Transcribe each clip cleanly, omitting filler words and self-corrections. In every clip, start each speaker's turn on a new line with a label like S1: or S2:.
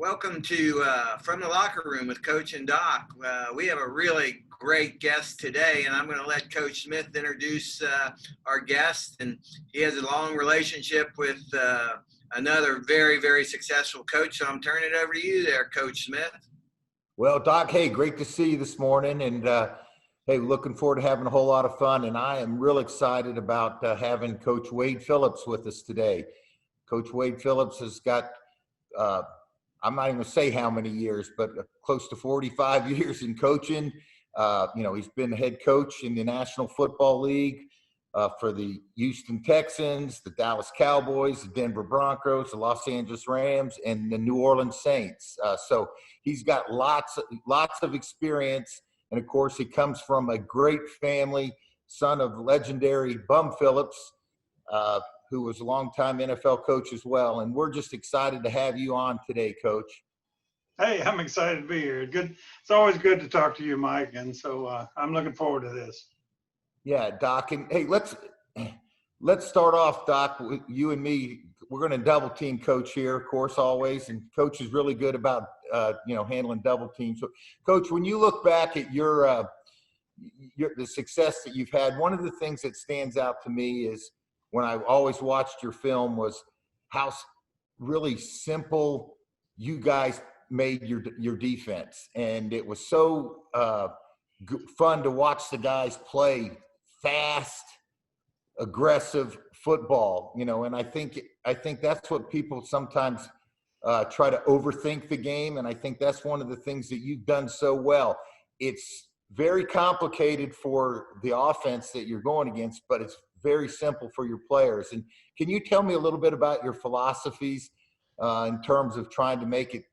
S1: Welcome to From the Locker Room with Coach and Doc. We have a really great guest today, and I'm going to let Coach Smith introduce our guest. And he has a long relationship with another very, very successful coach. So I'm turning it over to you there, Coach Smith.
S2: Well, Doc, hey, great to see you this morning. And hey, looking forward to having a whole lot of fun. And I am real excited about having Coach Wade Phillips with us today. Coach Wade Phillips has got I'm not even going to say how many years, but close to 45 years in coaching. He's been head coach in the National Football League for the Houston Texans, the Dallas Cowboys, the Denver Broncos, the Los Angeles Rams, and the New Orleans Saints. So he's got lots of experience. And, of course, he comes from a great family, son of legendary Bum Phillips, who was a longtime NFL coach as well. And we're just excited to have you on today, Coach.
S3: Hey, I'm excited to be here. Good. It's always good to talk to you, Mike. And so I'm looking forward to this.
S2: Yeah, Doc. And hey, let's start off, Doc, with you and me. We're going to double team Coach here, of course, always. And Coach is really good about, handling double teams. So, Coach, when you look back at the success that you've had, one of the things that stands out to me is, when I always watched your film, was how really simple you guys made your defense. And it was so fun to watch the guys play fast, aggressive football, and I think that's what people sometimes try to overthink the game. And I think that's one of the things that you've done so well. It's very complicated for the offense that you're going against, but it's very simple for your players. And can you tell me a little bit about your philosophies in terms of trying to make it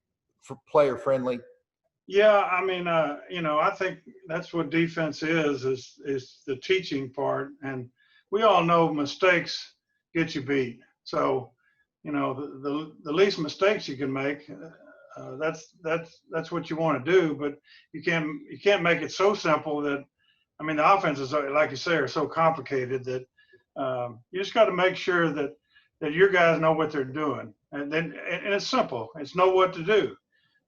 S2: player friendly?
S3: Yeah, I mean, I think that's what defense is the teaching part. And we all know mistakes get you beat. So, the least mistakes you can make, that's what you want to do. But you can't make it so simple that, the offenses, like you say, are so complicated that you just got to make sure that your guys know what they're doing. And it's simple. It's know what to do.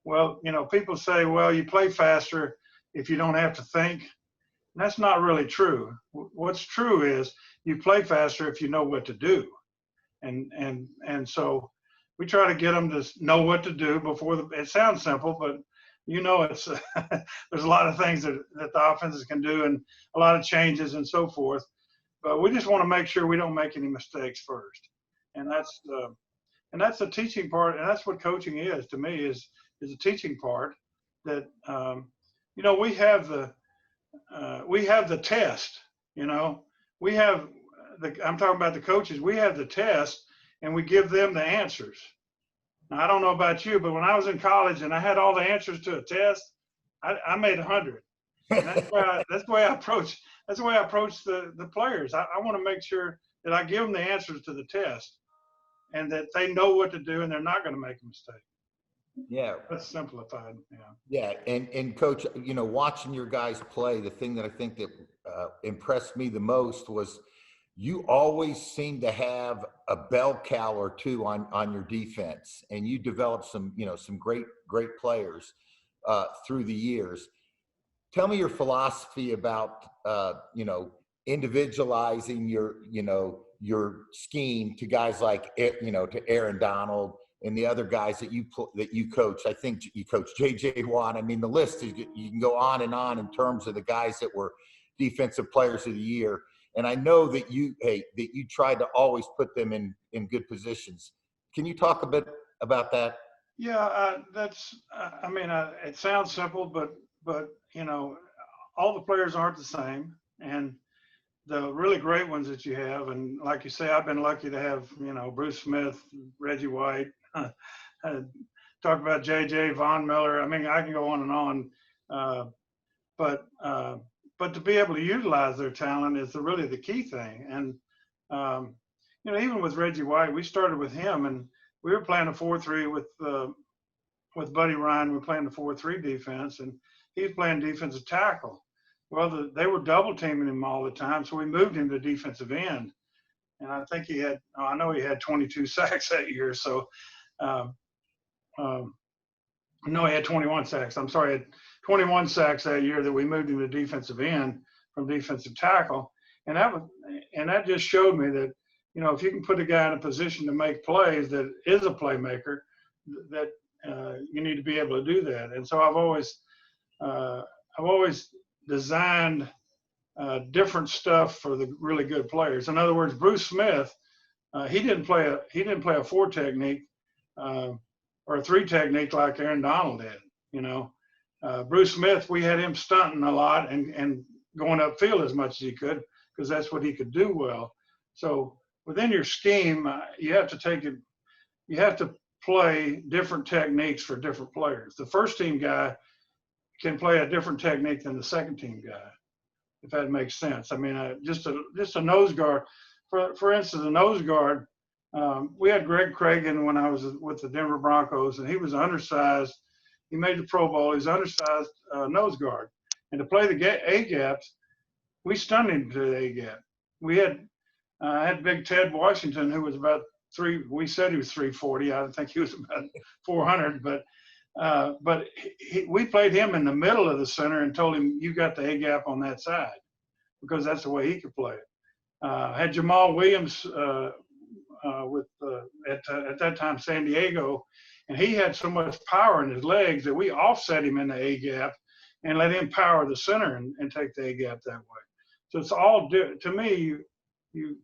S3: Well, people say, well, you play faster if you don't have to think. And that's not really true. What's true is you play faster if you know what to do. And so we try to get them to know what to do before it sounds simple, but it's there's a lot of things that the offenses can do and a lot of changes and so forth. But we just want to make sure we don't make any mistakes first. And that's the teaching part. And that's what coaching is to me, is a teaching part that, we have the test, I'm talking about the coaches. We have the test and we give them the answers. Now, I don't know about you, but when I was in college and I had all the answers to a test, I made 100. And that's the way I approach the players. I want to make sure that I give them the answers to the test and that they know what to do and they're not going to make a mistake.
S2: Yeah.
S3: That's simplified.
S2: Yeah. And Coach, watching your guys play, the thing that I think that impressed me the most was you always seem to have a bell cow or two on your defense, and you developed some great players through the years. Tell me your philosophy about, individualizing your scheme to guys like, to Aaron Donald and the other guys that you coach. I think you coach J.J. Watt. I mean, the list is, you can go on and on in terms of the guys that were defensive players of the year. And I know that you tried to always put them in good positions. Can you talk a bit about that?
S3: Yeah, it sounds simple, but all the players aren't the same. And the really great ones that you have, and like you say, I've been lucky to have, Bruce Smith, Reggie White, talk about JJ, Von Miller. I can go on and on. But to be able to utilize their talent is really the key thing. And, even with Reggie White, we started with him and we were playing a 4-3 with Buddy Ryan. We were playing the 4-3 defense and he was playing defensive tackle. Well, they were double teaming him all the time. So we moved him to defensive end. And I think I know he had 22 sacks that year. So No, he had 21 sacks. I'm sorry, he had 21 sacks that year that we moved him to defensive end from defensive tackle. And that just showed me that, you know, if you can put a guy in a position to make plays that is a playmaker, that you need to be able to do that. And so I've always designed different stuff for the really good players. In other words, Bruce Smith, he didn't play a 4 technique or a 3 technique like Aaron Donald did. You know, Bruce Smith, we had him stunting a lot and going upfield as much as he could because that's what he could do well. So within your scheme, you have to play different techniques for different players. The first team guy can play a different technique than the second team guy, if that makes sense. I mean, just a nose guard. For instance, a nose guard, we had Greg Cragen when I was with the Denver Broncos, and he was undersized. He made the Pro Bowl. He's undersized nose guard. And to play the A-gaps, we stunned him to the A-gap. We had Big Ted Washington, who was about we said he was 340. I think he was about 400, but we played him in the middle of the center and told him, you got the A-gap on that side, because that's the way he could play it. Had Jamal Williams at that time San Diego, and he had so much power in his legs that we offset him in the A-gap and let him power the center and take the A-gap that way. So it's all to me, you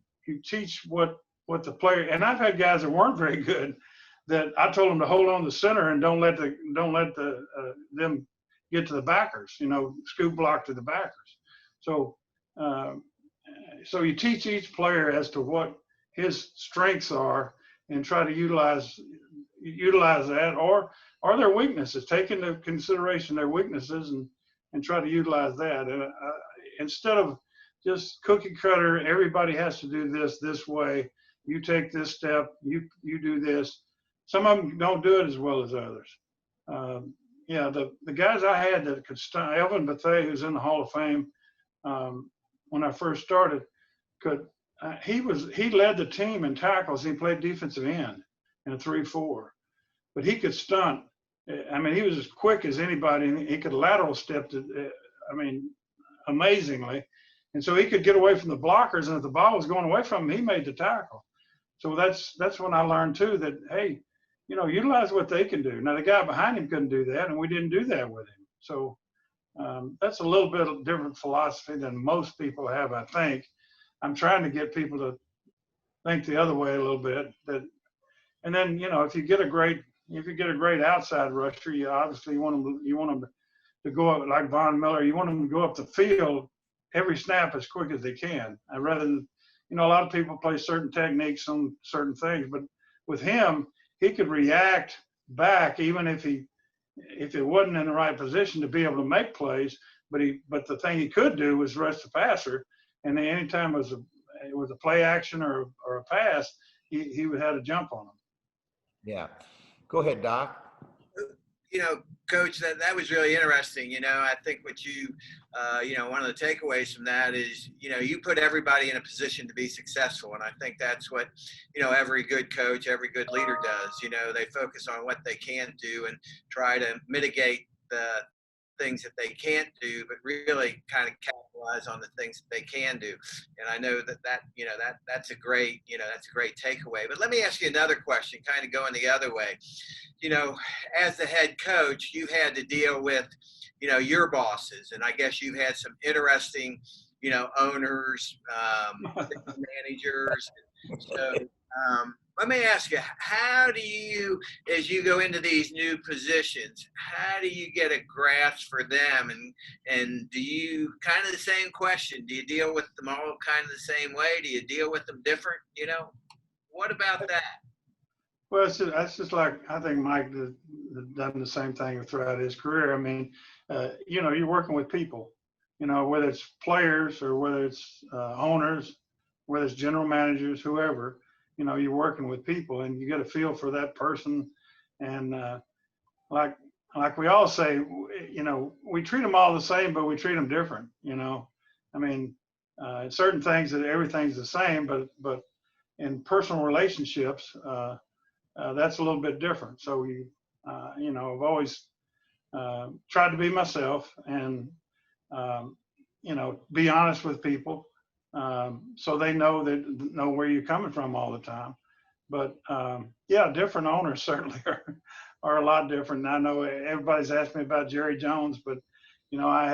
S3: teach what the player, and I've had guys that weren't very good that I told them to hold on the center and don't let them get to the backers, you know, scoop block to the backers. So so you teach each player as to what his strengths are and try to utilize that or their weaknesses, take into consideration their weaknesses and try to utilize that. And instead of just cookie cutter, everybody has to do this way. You take this step, you do this. Some of them don't do it as well as others. Yeah, the guys I had that could stunt, Elvin Bethea, who's in the Hall of Fame, when I first started, he led the team in tackles. He played defensive end in a 3-4, but he could stunt. I mean, he was as quick as anybody, and he could lateral step amazingly. And so he could get away from the blockers, and if the ball was going away from him, he made the tackle. So that's when I learned too that, hey, you know, utilize what they can do. Now the guy behind him couldn't do that, and we didn't do that with him. So that's a little bit of different philosophy than most people have, I think. I'm trying to get people to think the other way a little bit. And then, you know, if you get a great outside rusher, you obviously want them to go up like Von Miller. You want them to go up the field every snap as quick as they can. Rather than, you know, a lot of people play certain techniques on certain things, but with him, he could react back even if it wasn't in the right position to be able to make plays. But the thing he could do was rush the passer, and anytime it was a play action or a pass, he would have to jump on him.
S2: Yeah, go ahead, Doc.
S1: You know, Coach, that was really interesting. You know, I think what you know, one of the takeaways from that is, you know, you put everybody in a position to be successful. And I think that's what, you know, every good coach, every good leader does. You know, they focus on what they can do and try to mitigate the things that they can't do, but really kind of capitalize on the things that they can do. And I know that you know, that's a great, you know, that's a great takeaway. But let me ask you another question, kind of going the other way. You know, as the head coach, you had to deal with, you know, your bosses, and I guess you've had some interesting, you know, owners, managers. So let me ask you, how do you, as you go into these new positions, how do you get a grasp for them? And do you, kind of the same question, do you deal with them all kind of the same way? Do you deal with them different? You know, what about that?
S3: Well, that's just like, I think Mike has done the same thing throughout his career. I mean, you know, you're working with people, you know, whether it's players or whether it's owners, whether it's general managers, whoever, you know, you're working with people and you get a feel for that person. And like we all say, you know, we treat them all the same, but we treat them different, you know. I mean, certain things that everything's the same, but in personal relationships, that's a little bit different. So you know, I've always tried to be myself and, be honest with people, so they know where you're coming from all the time. But yeah, different owners certainly are a lot different. And I know everybody's asked me about Jerry Jones, but I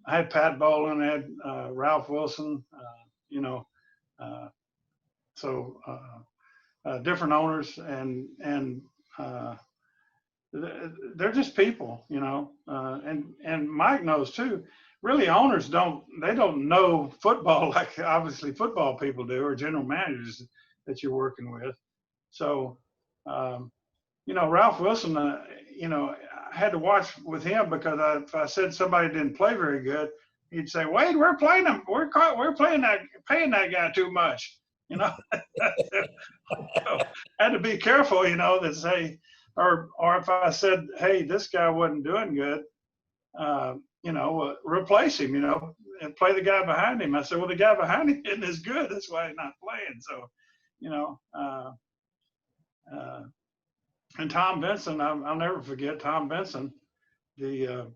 S3: had Pat Bowlen, I had Ralph Wilson, uh, so different owners, and they're just people, and Mike knows too. Really, owners don't know football like obviously football people do, or general managers that you're working with. So, Ralph Wilson, I had to watch with him because if I said somebody didn't play very good, he'd say, "Wade, we're playing them. We're paying that guy too much." So I had to be careful, that say, or if I said, "Hey, this guy wasn't doing good," replace him, and play the guy behind him. I said, "Well, the guy behind him isn't as good. That's why he's not playing." So, and Tom Benson, I'll never forget Tom Benson, the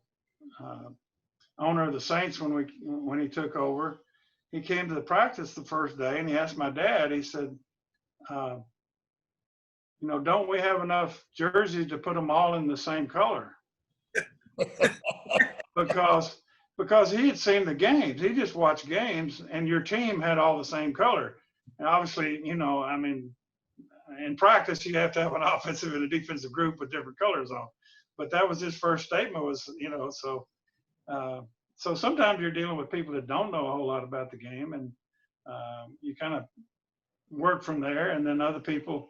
S3: owner of the Saints when he took over. He came to the practice the first day and he asked my dad. He said, "Don't we have enough jerseys to put them all in the same color?" because he had seen the games. He just watched games, and your team had all the same color. And obviously, in practice, you have to have an offensive and a defensive group with different colors on. But that was his first statement was, so sometimes you're dealing with people that don't know a whole lot about the game, and you kind of work from there. And then other people,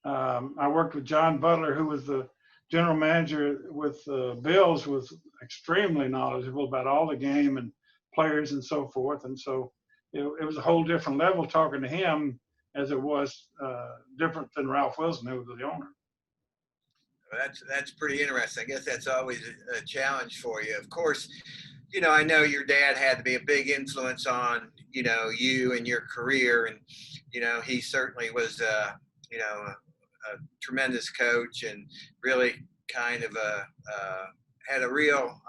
S3: I worked with John Butler, who was the general manager with Bills, was extremely knowledgeable about all the game and players and so forth. And so it was a whole different level talking to him as it was different than Ralph Wilson, who was the owner.
S1: That's pretty interesting. I guess that's always a challenge for you. Of course, I know your dad had to be a big influence on, you and your career. And, he certainly was, a tremendous coach and really kind of had a real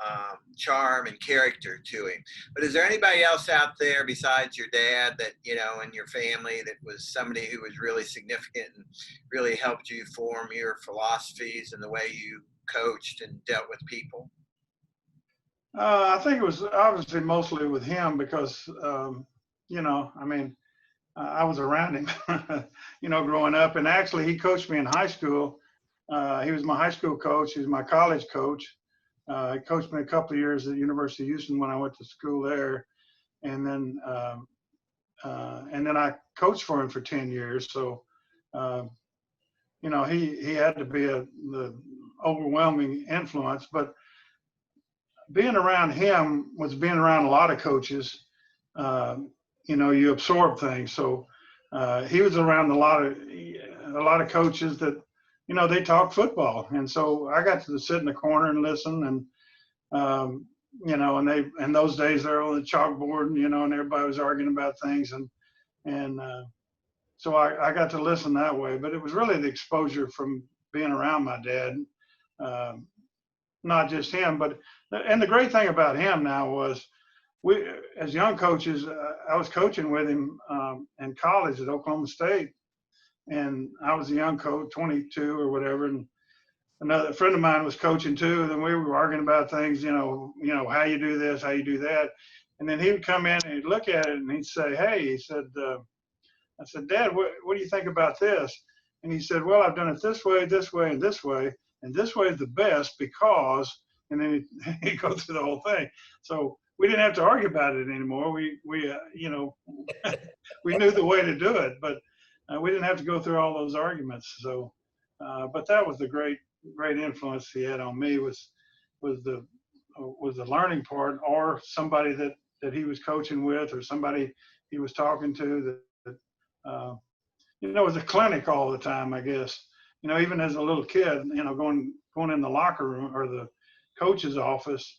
S1: charm and character to him. But is there anybody else out there besides your dad that, in your family that was somebody who was really significant and really helped you form your philosophies and the way you coached and dealt with people?
S3: I think it was obviously mostly with him because, I was around him, growing up. And actually, he coached me in high school. He was my high school coach. He was my college coach. He coached me a couple of years at the University of Houston when I went to school there. And then I coached for him for 10 years. So, he had to be the overwhelming influence. But being around him was being around a lot of coaches. You absorb things. So he was around a lot of coaches that, they talk football. And so I got to sit in the corner and listen. And, and those days they're on the chalkboard, and everybody was arguing about things. And so I got to listen that way. But it was really the exposure from being around my dad, not just him. And the great thing about him now was, we, as young coaches, I was coaching with him in college at Oklahoma State, and I was a young coach, 22 or whatever, and another friend of mine was coaching too, and we were arguing about things, how you do this, how you do that, and then he would come in and he'd look at it and he'd say, "Hey," he said, I said, "Dad, what do you think about this?" And he said, "Well, I've done it this way, this way, and this way is the best because," and then he'd go through the whole thing. So we didn't have to argue about it anymore. We we knew the way to do it, but we didn't have to go through all those arguments. So, but that was the great influence he had on me was the learning part, or somebody that he was coaching with, or somebody he was talking to that it was a clinic all the time, I guess. Even as a little kid, going in the locker room or the coach's office.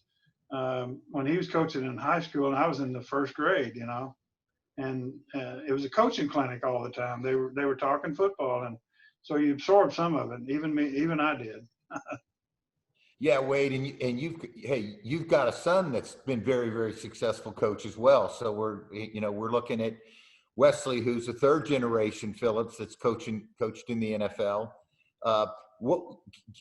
S3: When he was coaching in high school and I was in the first grade, and it was a coaching clinic all the time. They were talking football, and so you absorb some of it. Even I did.
S2: Yeah, Wade, you've got a son that's been very, very successful coach as well. So we're looking at Wesley, who's a third generation Phillips that's coached in the NFL. Uh, what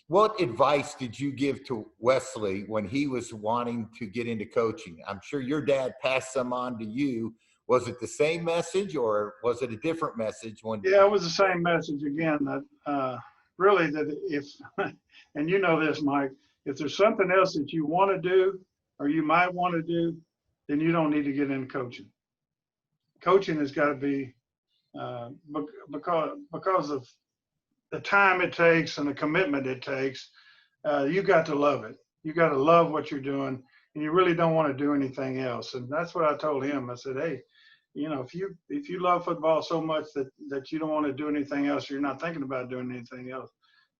S2: what advice did you give to Wesley when he was wanting to get into coaching? I'm sure your dad passed some on to you. Was it the same message, or was it a different message?
S3: Yeah, it was the same message again, that really, that if, and you know this, Mike, if there's something else that you want to do or you might want to do, then you don't need to get into coaching. Coaching has got to be because of the time it takes and the commitment it takes. You got to love it. You got to love what you're doing, and you really don't want to do anything else. And that's what I told him. I said, hey, if you love football so much that you don't want to do anything else, you're not thinking about doing anything else,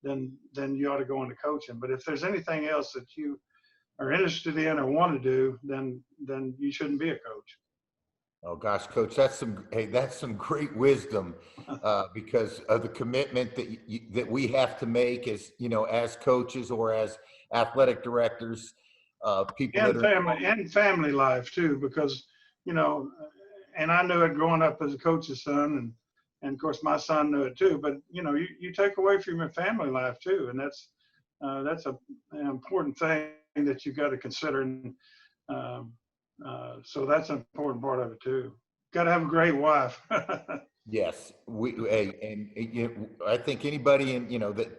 S3: then you ought to go into coaching. But if there's anything else that you are interested in or want to do, then you shouldn't be a coach.
S2: Oh gosh, Coach, that's some great wisdom, because of the commitment that we have to make as as coaches or as athletic directors, people
S3: And
S2: that are
S3: family life too, because you know, and I knew it growing up as a coach's son, and of course my son knew it too. But you take away from your family life too, and that's an important thing that you've got to consider. And so that's an important part of it too. Got to have a great wife.
S2: yes, I think anybody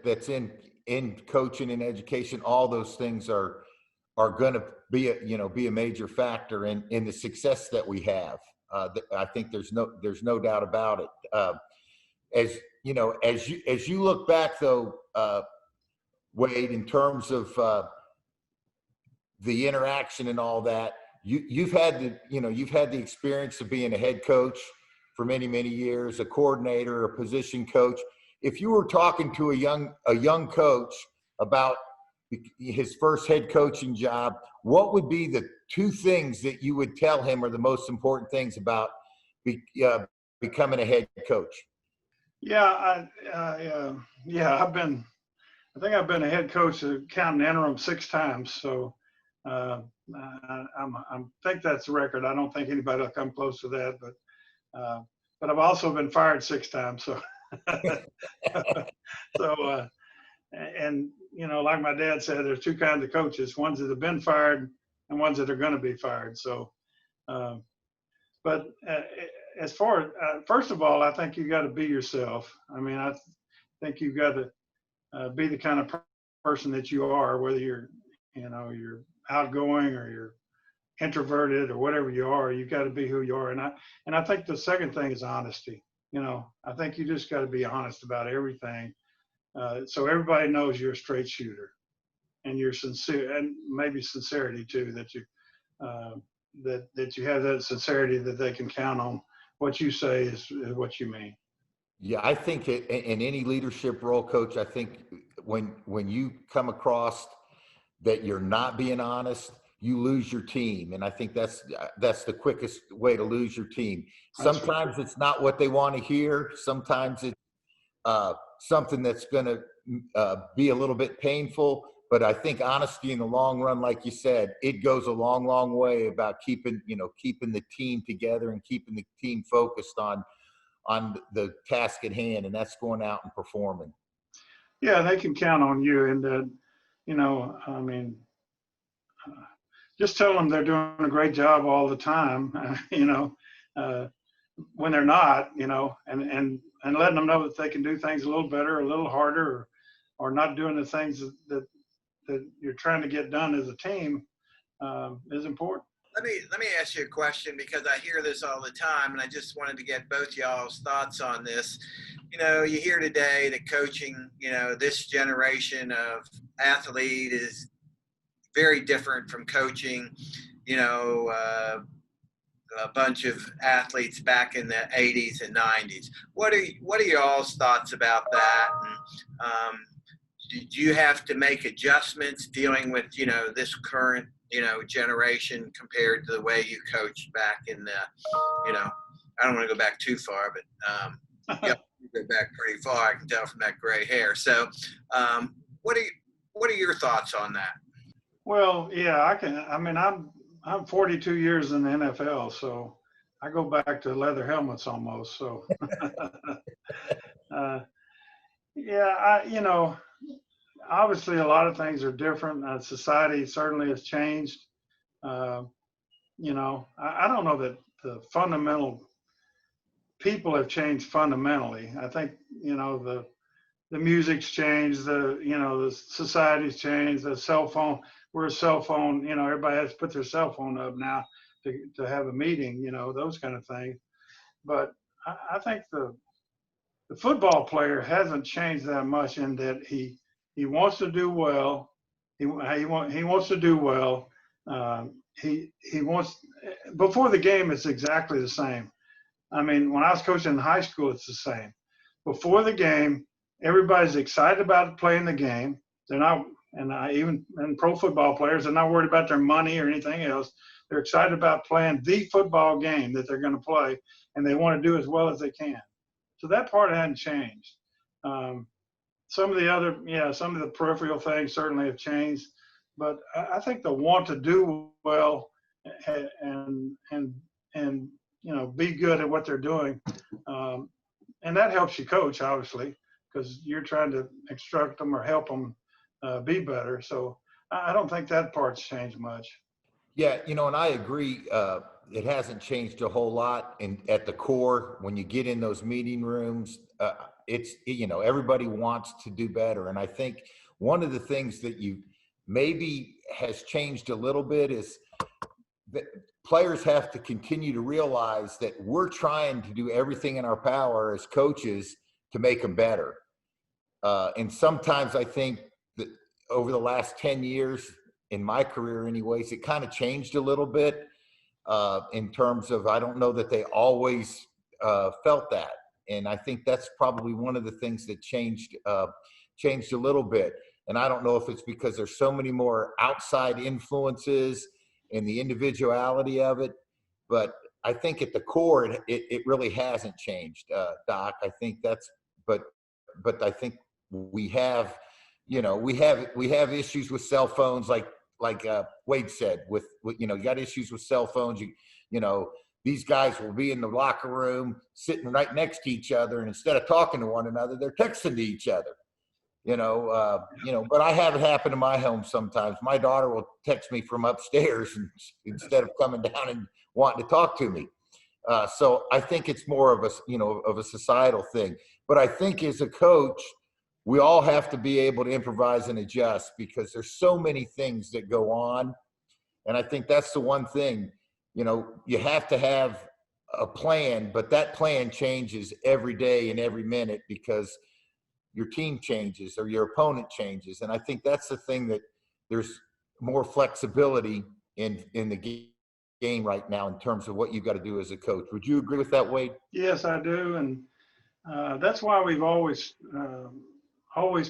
S2: that's in coaching and education, all those things are going to be a major factor in the success that we have. I think there's no doubt about it. As you look back though, Wade, in terms of the interaction and all that, you've had the experience of being a head coach for many, many years, a coordinator, a position coach. If you were talking to a young coach about his first head coaching job, what would be the two things that you would tell him are the most important things about becoming a head coach?
S3: Yeah, I think I've been a head coach, counting interim 6 times. So I think that's the record. I don't think anybody will come close to that, but I've also been fired 6 times. So, so, and like my dad said, there's 2 kinds of coaches: ones that have been fired and ones that are going to be fired. So, but as far as first of all, I think you got to be yourself. I mean, I think you've got to be the kind of person that you are, whether you're outgoing or you're introverted or whatever you are. You've got to be who you are. And I think the second thing is honesty. I think you just got to be honest about everything, so everybody knows you're a straight shooter and you're sincere, and maybe sincerity too, that you that you have that sincerity, that they can count on what you say is what you mean.
S2: Yeah, I think in any leadership role, Coach, I think when you come across that you're not being honest, you lose your team. And I think that's the quickest way to lose your team. Sometimes it's not what they want to hear. Sometimes it's something that's going to be a little bit painful. But I think honesty in the long run, like you said, it goes a long, long way about keeping the team together and keeping the team focused on the task at hand, and that's going out and performing.
S3: Yeah, they can count on you. And I mean, just tell them they're doing a great job all the time, when they're not, and letting them know that they can do things a little better, a little harder, or not doing the things that you're trying to get done as a team is important.
S1: Let me ask you a question, because I hear this all the time, and I just wanted to get both y'all's thoughts on this. You hear today that coaching, this generation of athlete is very different from coaching, a bunch of athletes back in the 80s and 90s. What are y'all's thoughts about that? And did you have to make adjustments dealing with, this current, generation compared to the way you coached back in the, I don't want to go back too far, but you go back pretty far. I can tell from that gray hair. So what do What are your thoughts on that?
S3: Well, yeah, I mean, I'm 42 years in the NFL, so I go back to leather helmets almost. So, uh, yeah, obviously a lot of things are different. Society certainly has changed. Uh, I don't know that the fundamental people have changed fundamentally. I think, the music's changed, the society's changed, the cell phone, we're a cell phone, everybody has to put their cell phone up now to have a meeting, those kind of things. But I think the football player hasn't changed that much in that he wants to do well. He wants to do well. He wants, before the game, it's exactly the same. I mean, when I was coaching in high school, it's the same. Before the game, everybody's excited about playing the game. They're not, and pro football players, they're not worried about their money or anything else. They're excited about playing the football game that they're going to play, and they want to do as well as they can. So that part hadn't changed. Some of the peripheral things certainly have changed, but I think the want to do well and be good at what they're doing, and that helps you coach, obviously, because you're trying to instruct them or help them be better. So I don't think that part's changed much.
S2: Yeah, and I agree. It hasn't changed a whole lot. And at the core, when you get in those meeting rooms, it's, everybody wants to do better. And I think one of the things that you maybe has changed a little bit is that players have to continue to realize that we're trying to do everything in our power as coaches to make them better. And sometimes I think that over the last 10 years, in my career anyways, it kind of changed a little bit in terms of, I don't know that they always felt that. And I think that's probably one of the things that changed a little bit. And I don't know if it's because there's so many more outside influences and the individuality of it, but I think at the core, it really hasn't changed, Doc. I think but I think we have, we have issues with cell phones, like Wade said, with you got issues with cell phones. These guys will be in the locker room sitting right next to each other, and instead of talking to one another, they're texting to each other. But I have it happen in my home sometimes. My daughter will text me from upstairs instead of coming down and wanting to talk to me. So I think it's more of a societal thing. But I think as a coach, we all have to be able to improvise and adjust, because there's so many things that go on. And I think that's the one thing, you have to have a plan, but that plan changes every day and every minute, because your team changes or your opponent changes. And I think that's the thing, that there's more flexibility in the game right now in terms of what you've got to do as a coach. Would you agree with that, Wade?
S3: Yes, I do. And that's why we've always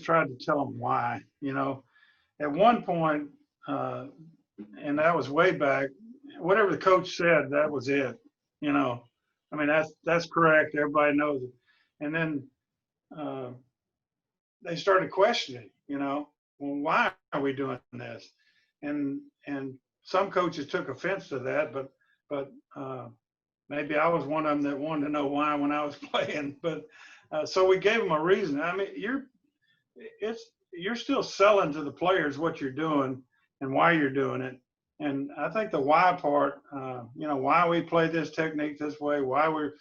S3: tried to tell them why. At one point, and that was way back, whatever the coach said, that was it. I mean, that's correct. Everybody knows it. And then they started questioning, well, why are we doing this? And some coaches took offense to that, but maybe I was one of them that wanted to know why when I was playing. But so we gave them a reason. I mean, you're still selling to the players what you're doing and why you're doing it. And I think the why part, why we play this technique this way, why we're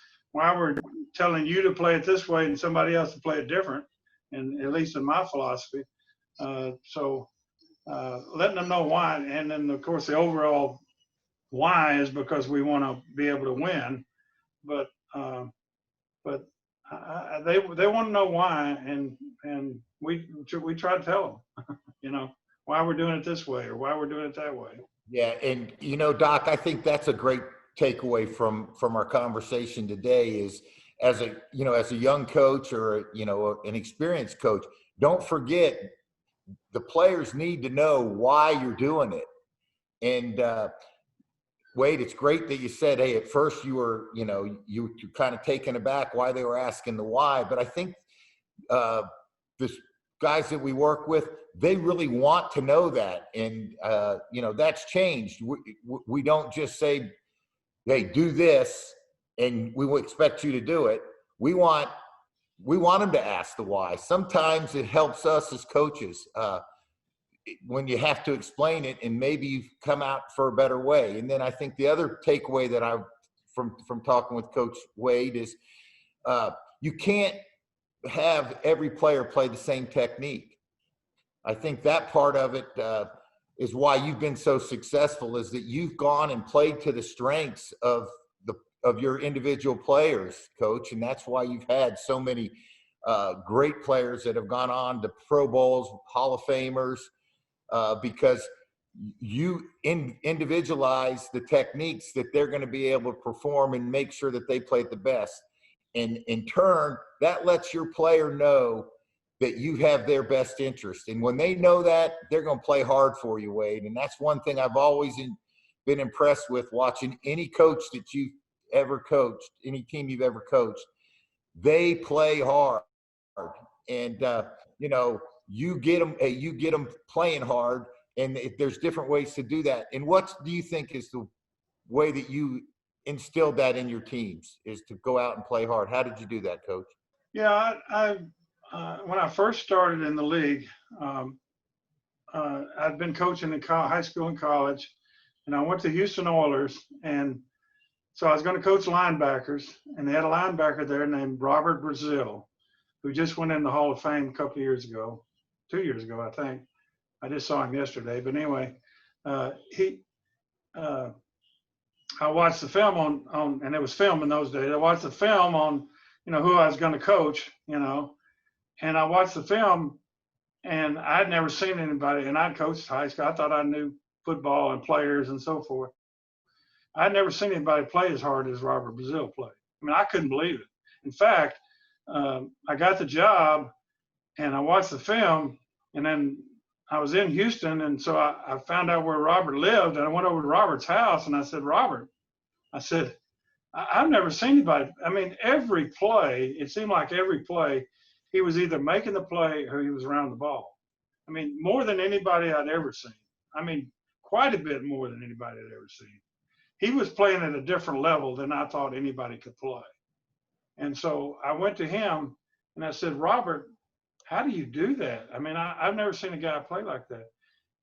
S3: telling you to play it this way and somebody else to play it different, and at least in my philosophy. So letting them know why. And then, of course, the overall why is because we want to be able to win. But they want to know why, and we try to tell them, why we're doing it this way or why we're doing it that way.
S2: Yeah, and Doc, I think that's a great takeaway from our conversation today. Is as a young coach or an experienced coach, don't forget the players need to know why you're doing it. And Wade, it's great that you said, hey, at first you were you kind of taken aback why they were asking the why, but I think this guys that we work with, they really want to know that. And, that's changed. We don't just say, hey, do this, and we will expect you to do it. We want them to ask the why. Sometimes it helps us as coaches when you have to explain it, and maybe you've come out for a better way. And then I think the other takeaway that from talking with Coach Wade is you can't have every player play the same technique. I think that part of it is why you've been so successful, is that you've gone and played to the strengths of your individual players, Coach. And that's why you've had so many great players that have gone on to Pro Bowls, Hall of Famers, because you individualize the techniques that they're going to be able to perform and make sure that they play at the best. And in turn, that lets your player know that you have their best interest. And when they know that, they're going to play hard for you, Wade. And that's one thing I've always been impressed with watching any coach that you've ever coached, any team you've ever coached. They play hard. And, you get them playing hard. And there's different ways to do that. And what do you think is the way that you instilled that in your teams, is to go out and play hard? How did you do that, Coach?
S3: Yeah, when I first started in the league, I'd been coaching in high school and college, and I went to Houston Oilers, and so I was going to coach linebackers, and they had a linebacker there named Robert Brazil, who just went in the Hall of Fame a couple of years ago, 2 years ago, I think. I just saw him yesterday, but anyway, I watched the film on, and it was film in those days. I watched the film on, who I was going to coach, and I watched the film, and I'd never seen anybody, and I'd coached high school. I thought I knew football and players and so forth. I'd never seen anybody play as hard as Robert Brazil played. I mean, I couldn't believe it. In fact, I got the job, and I watched the film, and then I was in Houston, and so I found out where Robert lived, and I went over to Robert's house, and I said, Robert, I've never seen anybody. I mean, every play, it seemed like every play, he was either making the play or he was around the ball. I mean, more than anybody I'd ever seen. I mean, quite a bit more than anybody I'd ever seen. He was playing at a different level than I thought anybody could play. And so I went to him and I said, Robert, how do you do that? I mean, I've never seen a guy play like that.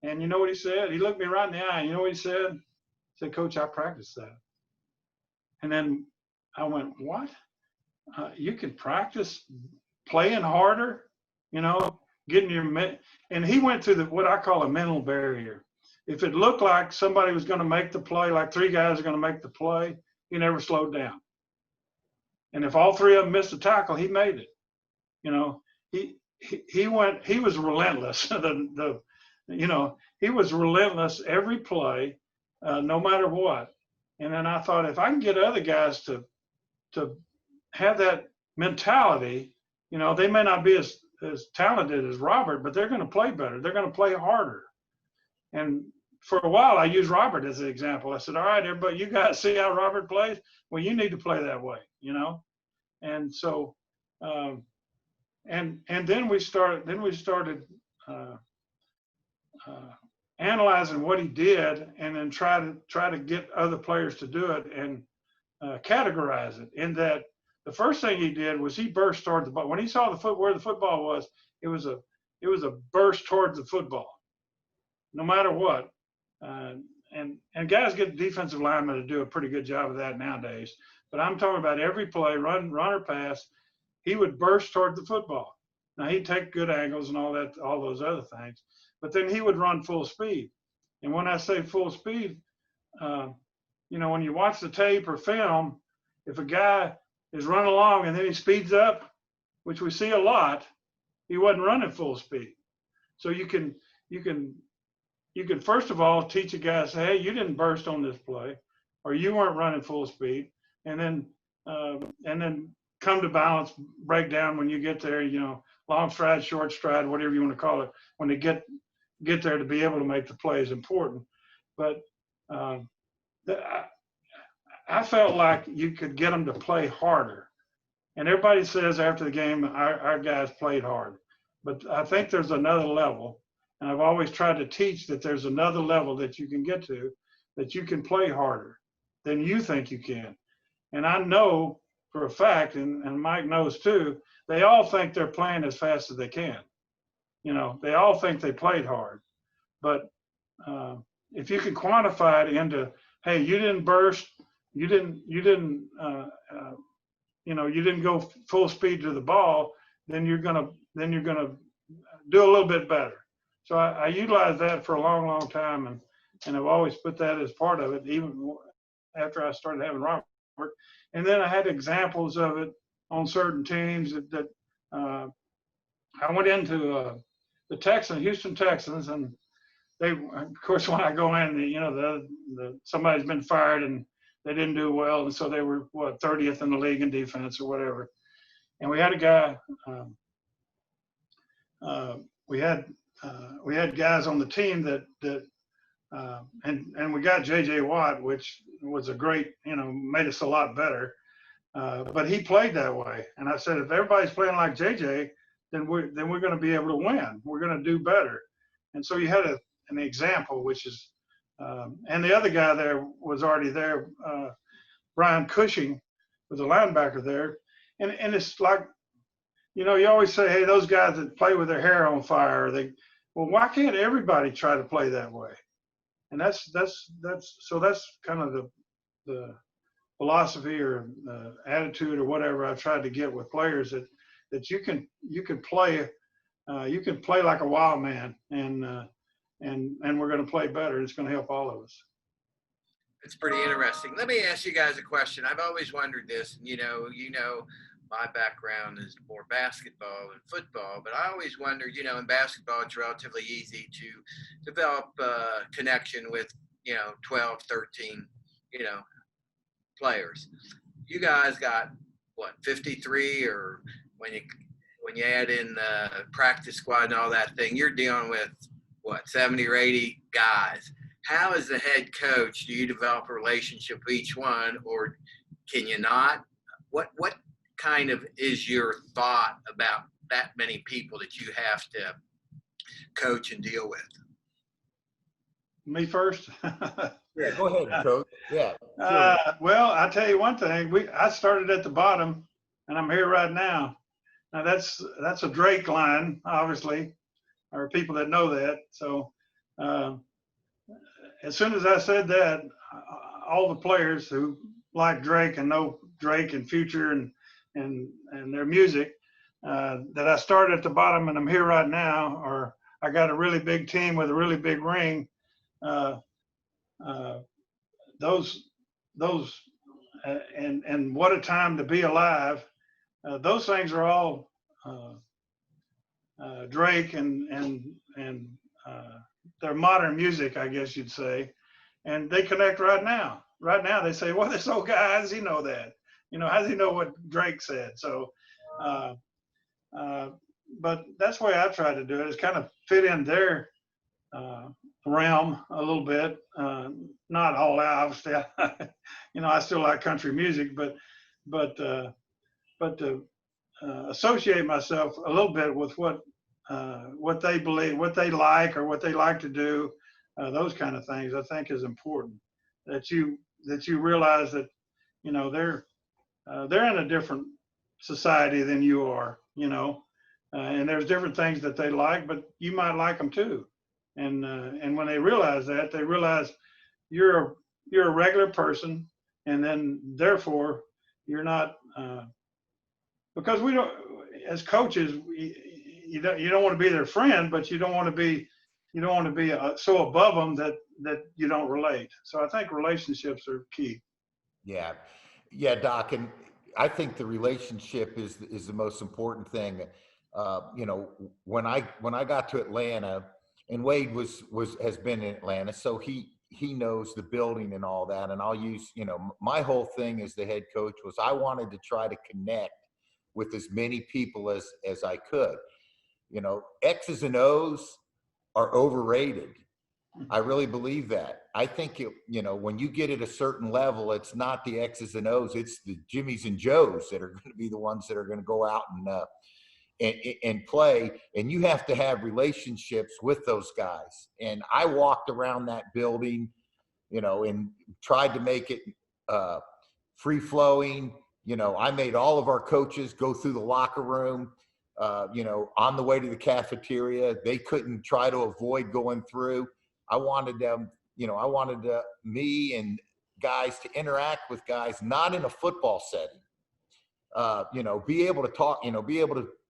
S3: And you know what he said? He looked me right in the eye. And you know what he said? He said, Coach, I practiced that. And then I went, what? You can practice playing harder, getting and he went through what I call a mental barrier. If it looked like somebody was going to make the play, like three guys are going to make the play, he never slowed down. And if all three of them missed a tackle, he made it. He was relentless. He was relentless every play, no matter what. And then I thought, if I can get other guys to have that mentality, they may not be as talented as Robert, but they're going to play better. They're going to play harder. And for a while, I used Robert as an example. I said, all right, everybody, you guys see how Robert plays? Well, you need to play that way, And so, and then we started analyzing what he did, and then try to get other players to do it and categorize it. In that, the first thing he did was he burst toward the ball. When he saw where the football was, it was a burst towards the football, no matter what. And guys get defensive linemen to do a pretty good job of that nowadays. But I'm talking about every play, run or pass, he would burst toward the football. Now, he'd take good angles and all those other things, but then he would run full speed. And when I say full speed, when you watch the tape or film, if a guy is running along and then he speeds up, which we see a lot, he wasn't running full speed. So you can first of all teach a guy, say, hey, you didn't burst on this play, or you weren't running full speed, and then come to balance, break down when you get there, long stride, short stride, whatever you want to call it, when they get there to be able to make the play is important. But I felt like you could get them to play harder. And everybody says after the game, our guys played hard. but I think there's another level. And I've always tried to teach that there's another level that you can get to, that you can play harder than you think you can. And I know for a fact, and Mike knows too, they all think they're playing as fast as they can. You know, they all think they played hard. But if you can quantify it into, hey, you didn't burst, you didn't go full speed to the ball, then you're gonna do a little bit better. So I utilized that for a long, long time, and I've always put that as part of it, even after I started having Robert. And then I had examples of it on certain teams that I went into the Houston Texans, and they, of course, when I go in, somebody's been fired and they didn't do well, and so they were 30th in the league in defense or whatever. And we had a guy. We had guys on the team and we got J.J. Watt, which was a great, made us a lot better. But he played that way, and I said, if everybody's playing like J.J., then we're going to be able to win. We're going to do better. And so you had an example, which is, and the other guy there was already there, Brian Cushing was a linebacker there, and it's like, you always say, hey, those guys that play with their hair on fire, well, why can't everybody try to play that way? And that's kind of the philosophy or attitude or whatever I've tried to get with players, that you can play like a wild man, and we're going to play better. It's going to help all of us.
S1: It's pretty interesting. Let me ask you guys a question. I've always wondered this. My background is more basketball than football, but I always wondered, in basketball, it's relatively easy to develop a connection with, 12, 13, players. You guys got, 53, or when you add in the practice squad and all that thing, you're dealing with, 70 or 80 guys. How, as the head coach, do you develop a relationship with each one, or can you not? What kind of is your thought about that many people that you have to coach and deal with?
S3: Me first?
S2: Yeah, go ahead, Coach. Yeah.
S3: Sure. Well, I'll tell you one thing. I started at the bottom, and I'm here right now. Now that's a Drake line, obviously, or people that know that. So as soon as I said that, all the players who like Drake and know Drake and Future and their music, that I started at the bottom and I'm here right now, or I got a really big team with a really big ring. Those and what a time to be alive. Those things are all Drake and their modern music, I guess you'd say, and they connect right now. Right now, they say, "Well, this old guy, how does he know that? How does he know what Drake said?" So, but that's the way I try to do it, is kind of fit in their realm a little bit. Not all out, obviously. I still like country music, but to associate myself a little bit with what they believe, what they like, or what they like to do, those kind of things, I think is important. That you realize that they're in a different society than you are, and there's different things that they like, but you might like them too. And when they realize that, they realize you're a regular person, and then therefore you're not, because we don't, as coaches, you don't want to be their friend, but you don't want to be so above them that you don't relate. So I think relationships are key.
S2: Yeah, Doc, and I think the relationship is the most important thing. When I got to Atlanta, and Wade has been in Atlanta, so he knows the building and all that. And I'll use, my whole thing as the head coach was I wanted to try to connect with as many people as I could. X's and O's are overrated. I really believe that. I think when you get at a certain level, it's not the X's and O's, it's the Jimmys and Joes that are going to be the ones that are going to go out and play, and you have to have relationships with those guys. And I walked around that building, and tried to make it free flowing. I made all of our coaches go through the locker room, on the way to the cafeteria. They couldn't try to avoid going through. I wanted them, me and guys to interact with guys, not in a football setting. Be able to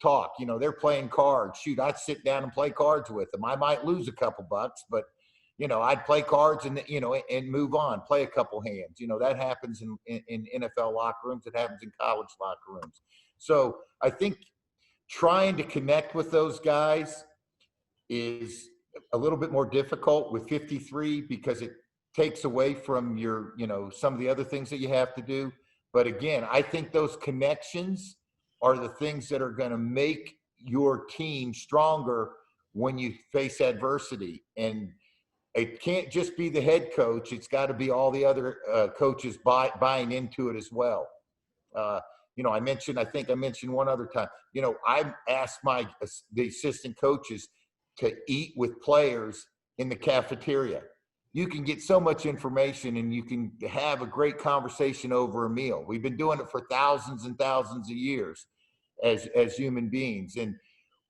S2: talk, they're playing cards. Shoot, I'd sit down and play cards with them. I might lose a couple bucks, but I'd play cards and move on, play a couple hands. That happens in NFL locker rooms. It happens in college locker rooms. So I think trying to connect with those guys is a little bit more difficult with 53 because it takes away from your, some of the other things that you have to do. But again, I think those connections are the things that are going to make your team stronger when you face adversity. And it can't just be the head coach. It's got to be all the other coaches buying into it as well. I think I mentioned one other time, I asked the assistant coaches to eat with players in the cafeteria. You can get so much information and you can have a great conversation over a meal. We've been doing it for thousands and thousands of years as human beings. And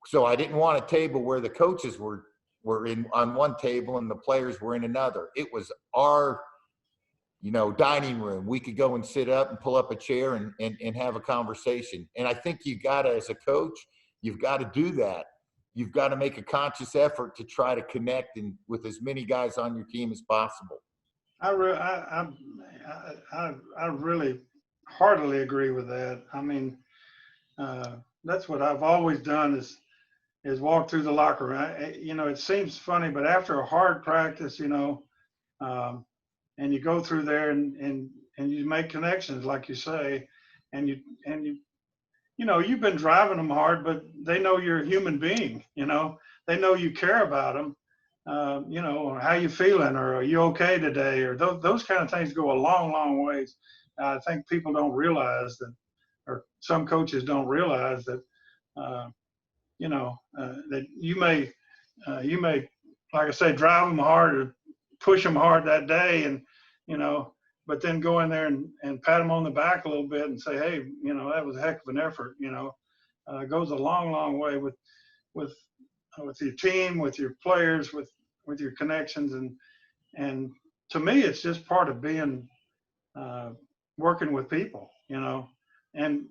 S2: so I didn't want a table where the coaches were in on one table and the players were in another. It was our, dining room. We could go and sit up and pull up a chair and have a conversation. And I think you gotta, as a coach, you've got to do that. You've got to make a conscious effort to try to connect with as many guys on your team as possible.
S3: I really heartily agree with that. I mean, that's what I've always done is walk through the locker room. It seems funny, but after a hard practice, and you go through there and you make connections, like you say, and you've been driving them hard, but they know you're a human being. They know you care about them. How you feeling, or are you okay today, or those kind of things go a long, long ways. I think people don't realize that, or some coaches don't realize that, that you may, like I say, drive them hard or push them hard that day, and but then go in there and pat them on the back a little bit and say, hey, that was a heck of an effort. It goes a long, long way with your team, with your players, with your connections, and to me, it's just part of being working with people. And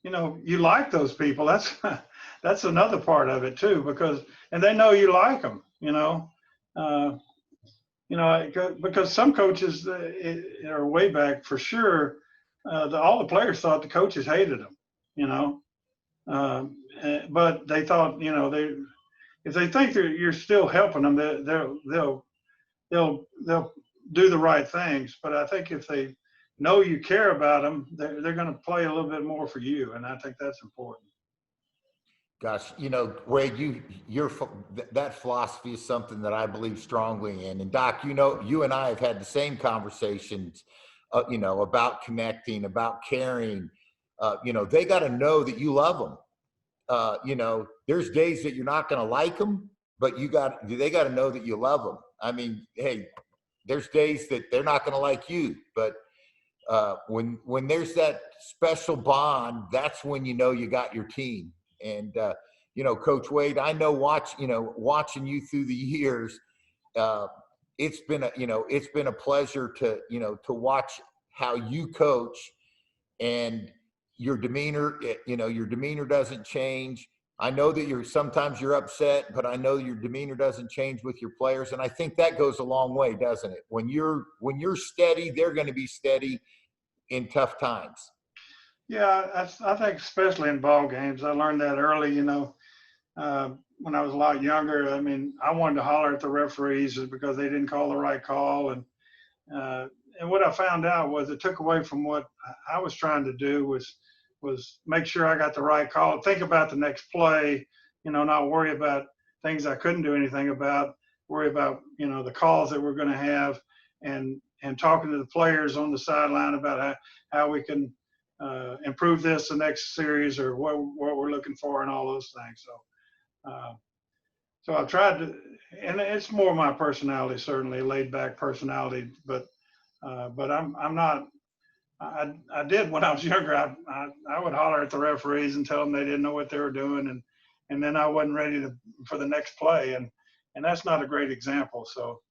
S3: you like those people. That's another part of it too, and they know you like them. Because some coaches are way back for sure. All the players thought the coaches hated them, but they thought, if they think you're still helping them, they'll do the right things. But I think if they know you care about them, they're going to play a little bit more for you, and I think that's important.
S2: Gosh, Wade, that philosophy is something that I believe strongly in. And Doc, you and I have had the same conversations, about connecting, about caring. They got to know that you love them. There's days that you're not going to like them, but they got to know that you love them. I mean, hey, there's days that they're not going to like you, but when there's that special bond, that's when you got your team. And Coach Wade, I know watching you through the years, it's been a pleasure to watch how you coach, and your demeanor doesn't change. I know that sometimes you're upset, but I know your demeanor doesn't change with your players, and I think that goes a long way, doesn't it? When you're steady, they're going to be steady in tough times.
S3: Yeah, I think especially in ball games, I learned that early. When I was a lot younger, I mean, I wanted to holler at the referees because they didn't call the right call, and what I found out was it took away from what I was trying to do was make sure I got the right call, think about the next play, not worry about things I couldn't do anything about, worry about the calls that we're going to have, and talking to the players on the sideline about how we can improve this the next series, or what we're looking for, and all those things. So I've tried to, and it's more my personality, certainly laid back personality, but I'm not. I did when I was younger. I would holler at the referees and tell them they didn't know what they were doing, and then I wasn't ready for the next play, and that's not a great example. So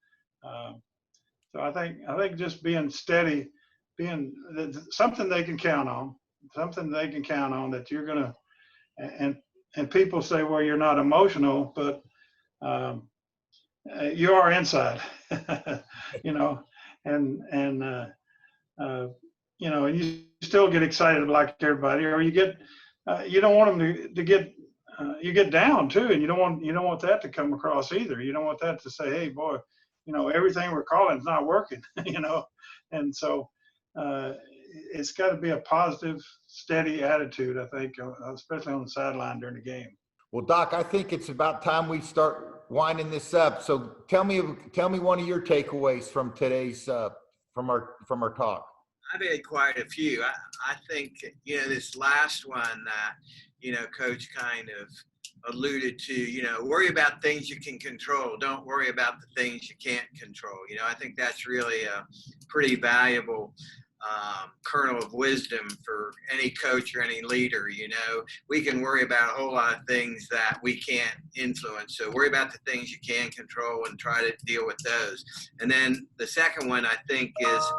S3: I think just being steady, being something they can count on, that you're gonna, and people say, well, you're not emotional, but you are inside, you know, and you know, and you still get excited like everybody, or you get, you don't want them to get, you get down too, and you don't want that to come across either. You don't want that to say, hey, boy, you know, everything we're calling is not working, you know, and so it's got to be a positive, steady attitude, I think, especially on the sideline during the game.
S2: Well, Doc, I think it's about time we start winding this up. So tell me one of your takeaways from today's from our talk.
S1: I've had quite a few. I think, you know, this last one that, you know, Coach kind of alluded to, you know, worry about things you can control. Don't worry about the things you can't control. You know, I think that's really a pretty valuable kernel of wisdom for any coach or any leader. You know, we can worry about a whole lot of things that we can't influence. So worry about the things you can control and try to deal with those. And then the second one, I think, is,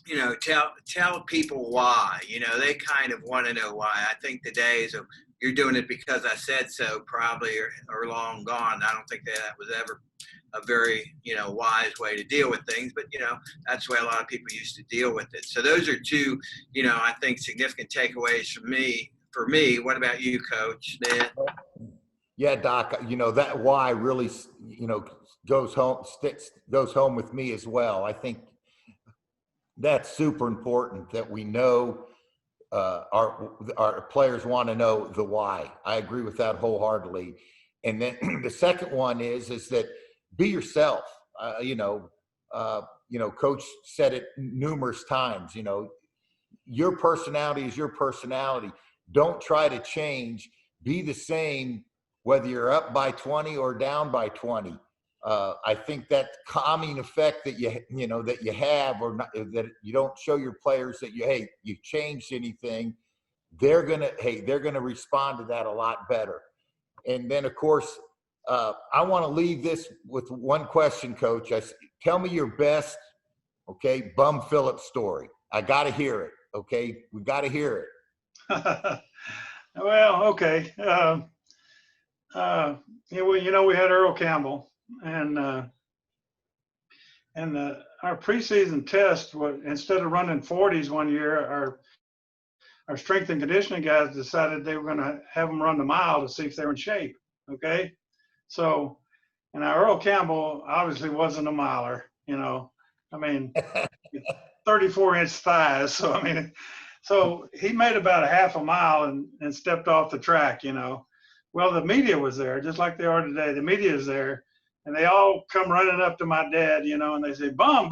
S1: you know, tell people why. You know, they kind of want to know why. I think the days of you're doing it because I said so probably are long gone. I don't think that was ever a very, you know, wise way to deal with things, but, you know, that's the way a lot of people used to deal with it. So those are two, you know, I think significant takeaways for me. What about you, Coach?
S2: Yeah, Doc, you know, that why really, you know, goes home with me as well. I think that's super important that we know our players want to know the why. I agree with that wholeheartedly. And then the second one is that be yourself. You know, Coach said it numerous times. You know, your personality is your personality. Don't try to change. Be the same, whether you're up by 20 or down by 20. I think that calming effect that you have, or not, that you don't show your players that you changed anything, they're gonna respond to that a lot better. And then, of course, I want to leave this with one question, Coach. Tell me your best, Bum Phillips story. I got to hear it. Okay, we got to hear it.
S3: Well, okay. You know, we had Earl Campbell, and our preseason test, instead of running 40s one year, our strength and conditioning guys decided they were going to have them run the mile to see if they were in shape. Okay, so, and Earl Campbell obviously wasn't a miler. You know, I mean, 34-inch thighs. So I mean, so he made about a half a mile and stepped off the track. You know, well, the media was there, just like they are today. The media is there. And they all come running up to my dad, you know, and they say, Bum,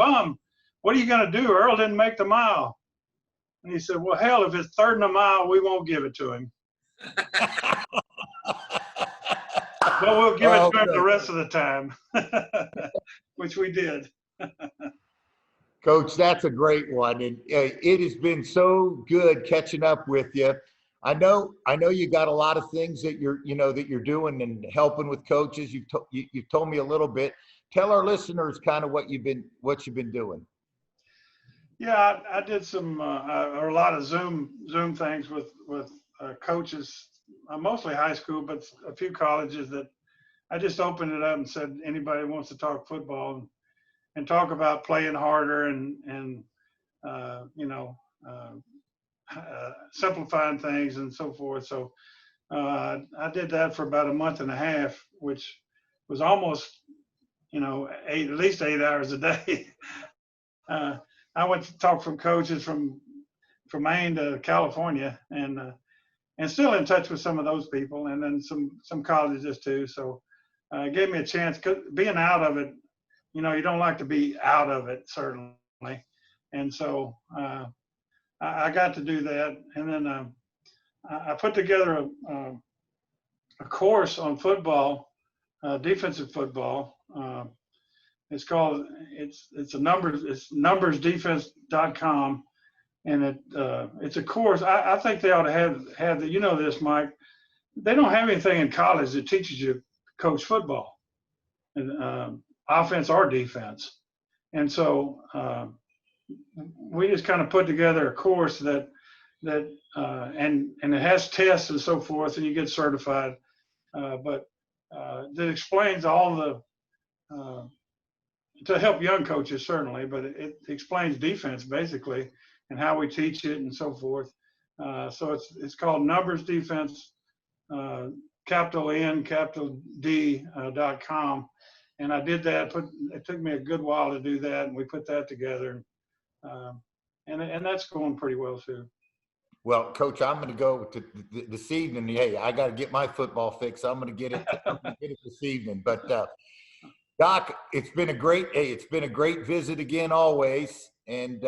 S3: what are you going to do? Earl didn't make the mile. And he said, well, hell, if it's third and a mile, we won't give it to him. But we'll give it to him the rest of the time, which we did.
S2: Coach, that's a great one. And it has been so good catching up with you. I know you got a lot of things that you're doing and helping with coaches. You've told me a little bit. Tell our listeners kind of what you've been doing.
S3: Yeah, I did a lot of Zoom things with coaches, mostly high school, but a few colleges, that I just opened it up and said, anybody wants to talk football and talk about playing harder and simplifying things and so forth. So I did that for about a month and a half, which was almost, at least 8 hours a day. I went to talk from coaches from Maine to California, and still in touch with some of those people, and then some colleges too. So it gave me a chance. Being out of it, you don't like to be out of it, certainly. And so I got to do that. And then I put together a course on football, defensive football. It's called, it's numbersdefense.com. And it's a course. I think they ought to have the, you know this, Mike, they don't have anything in college that teaches you to coach football, and offense or defense. And so we just kind of put together a course that and it has tests and so forth, and you get certified. But that explains all the to help young coaches certainly, but it explains defense basically and how we teach it and so forth. So it's called Numbers Defense, capital N, capital D.com. And I did that. It took me a good while to do that, and we put that together. And that's going pretty well too.
S2: Well, Coach, I'm going to go to this evening. Hey, I got to get my football fix. I'm going to get it this evening. But Doc, it's been a great visit again, always. And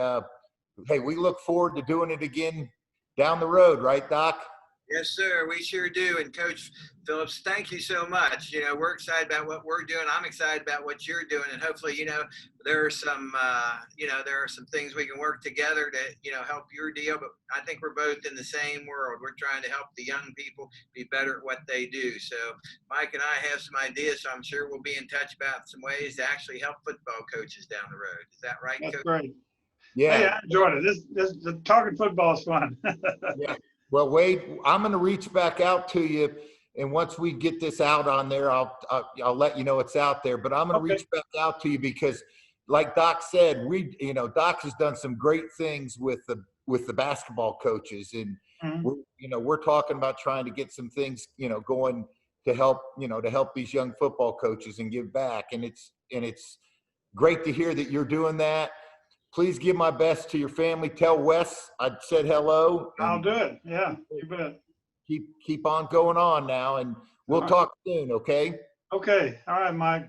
S2: hey, we look forward to doing it again down the road, right, Doc?
S1: Yes, sir. We sure do. And Coach Phillips, thank you so much. You know, we're excited about what we're doing. I'm excited about what you're doing. And hopefully, you know, there are some things we can work together to, you know, help your deal. But I think we're both in the same world. We're trying to help the young people be better at what they do. So Mike and I have some ideas. So I'm sure we'll be in touch about some ways to actually help football coaches down the road. Is that right,
S3: That's
S1: Coach?
S3: great.
S2: Yeah.
S3: Hey, I enjoyed it. The talking football is fun.
S2: Yeah. Well, Wade, I'm going to reach back out to you, and once we get this out on there, I'll let you know it's out there. But I'm going to reach back out to you because, like Doc said, Doc has done some great things with the basketball coaches, and we're talking about trying to get some things going to help these young football coaches and give back. And it's great to hear that you're doing that. Please give my best to your family. Tell Wes I said hello.
S3: I'll do it. Yeah, you bet.
S2: Keep on going on now, and we'll talk soon, okay?
S3: Okay. All right, Mike.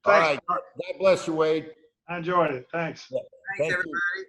S3: Thanks.
S2: All right. God bless you, Wade.
S3: I enjoyed it. Thanks.
S2: Yeah.
S1: Thanks, everybody.